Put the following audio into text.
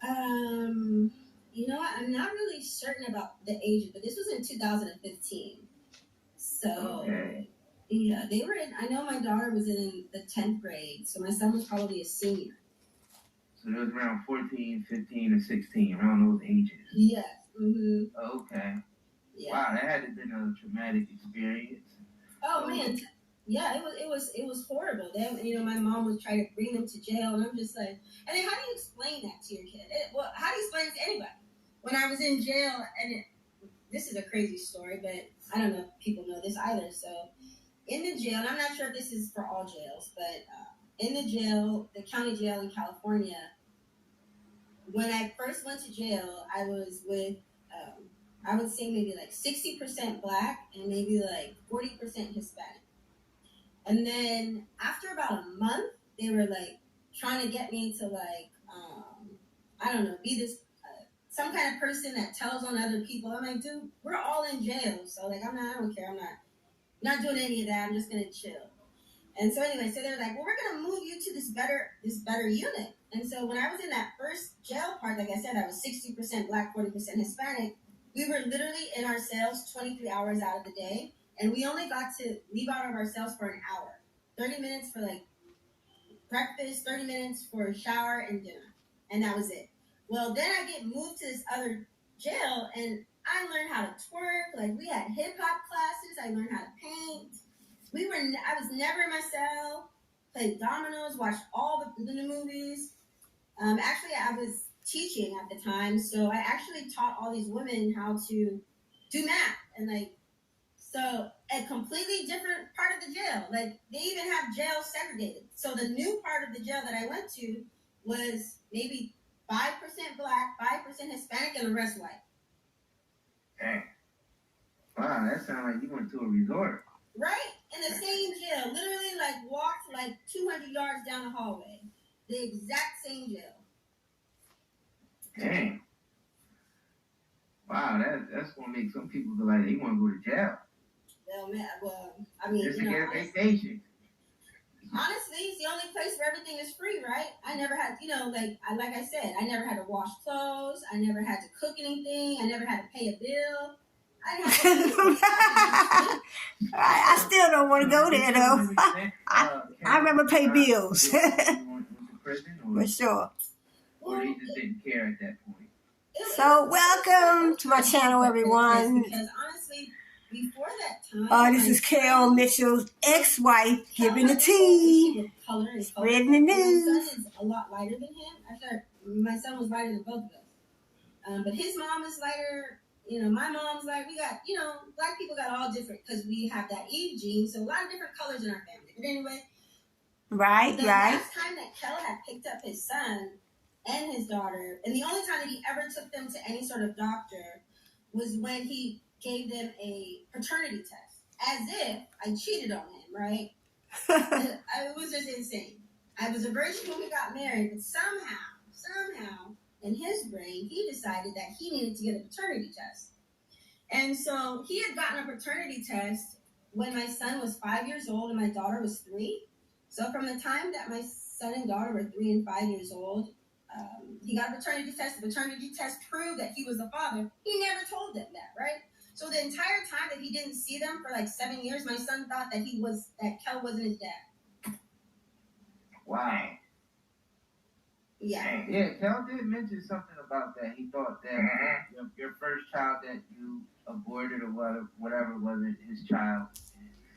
Um, you know what? I'm not really certain about the age, but this was in 2015. So, Okay. yeah, they were in, I know my daughter was in the 10th grade, so my son was probably a senior. So it was around 14, 15, and 16, around those ages. Yes. Mm-hmm. Okay. Yeah. Wow, that had to have been a traumatic experience. Oh, So, man. Yeah, it was horrible. Then, my mom would try to bring them to jail, and I'm just like, and then how do you explain that to your kid? Well, how do you explain it to anybody? When I was in jail, this is a crazy story, but I don't know if people know this either. So, in the jail, and I'm not sure if this is for all jails, but in the jail, the county jail in California, when I first went to jail, I was with, I would say maybe like 60% black and maybe like 40% Hispanic. And then after about a month, they were like trying to get me to like, I don't know, be this some kind of person that tells on other people. I'm like, dude, we're all in jail, so like, I don't care. I'm not doing any of that. I'm just gonna chill. And so anyway, so they're like, well, we're gonna move you to this better unit. And so when I was in that first jail part, like I said, I was 60% black, 40% Hispanic. We were literally in our cells 23 hours out of the day, and we only got to leave out of our cells for an hour, 30 minutes for like breakfast, 30 minutes for a shower and dinner, and that was it. Well, then I get moved to this other jail, and I learned how to twerk. Like we had hip hop classes. I learned how to paint. I was never in my cell. Played dominoes. Watched all the new movies. Actually, I was teaching at the time, so I actually taught all these women how to do math and like so a completely different part of the jail. Like they even have jail segregated. So the new part of the jail that I went to was maybe 5% black, 5% Hispanic, and the rest white. dang. Wow, that sounds like you went to a resort. Right? In the same jail. Literally like walked like 200 yards down the hallway. The exact same jail. Dang. Wow, that's gonna make some people feel like they want to go to jail. Well, I mean, just to get a vacation. Honestly, it's the only place where everything is free, right? I never had, like I said, I never had to wash clothes. I never had to cook anything. I never had to pay a bill. I didn't have to. I still don't want to go there though. I remember pay bills. For sure. Or they just didn't care at that point. So welcome to my channel, everyone. Because honestly, before that time, this is Carol Mitchell's ex-wife giving the tea, spreading the news. My son is a lot lighter than him. I thought my son was lighter than both of us. But his mom is lighter. My mom's like, we got, black people got all different because we have that Eve gene. So a lot of different colors in our family. But anyway. Right. The last time that Kel had picked up his son and his daughter, and the only time that he ever took them to any sort of doctor was when he gave them a paternity test. As if I cheated on him, right? It was just insane. I was a virgin when we got married, but somehow, in his brain, he decided that he needed to get a paternity test. And so he had gotten a paternity test when my son was 5 years old and my daughter was 3. So from the time that my son and daughter were 3 and 5 years old, he got a paternity test. The paternity test proved that he was the father. He never told them that, right? So the entire time that he didn't see them for like 7 years, my son thought that Kel wasn't his dad. Wow. Yeah. Yeah, Kel did mention something about that. He thought that your first child that you aborted or whatever wasn't his child.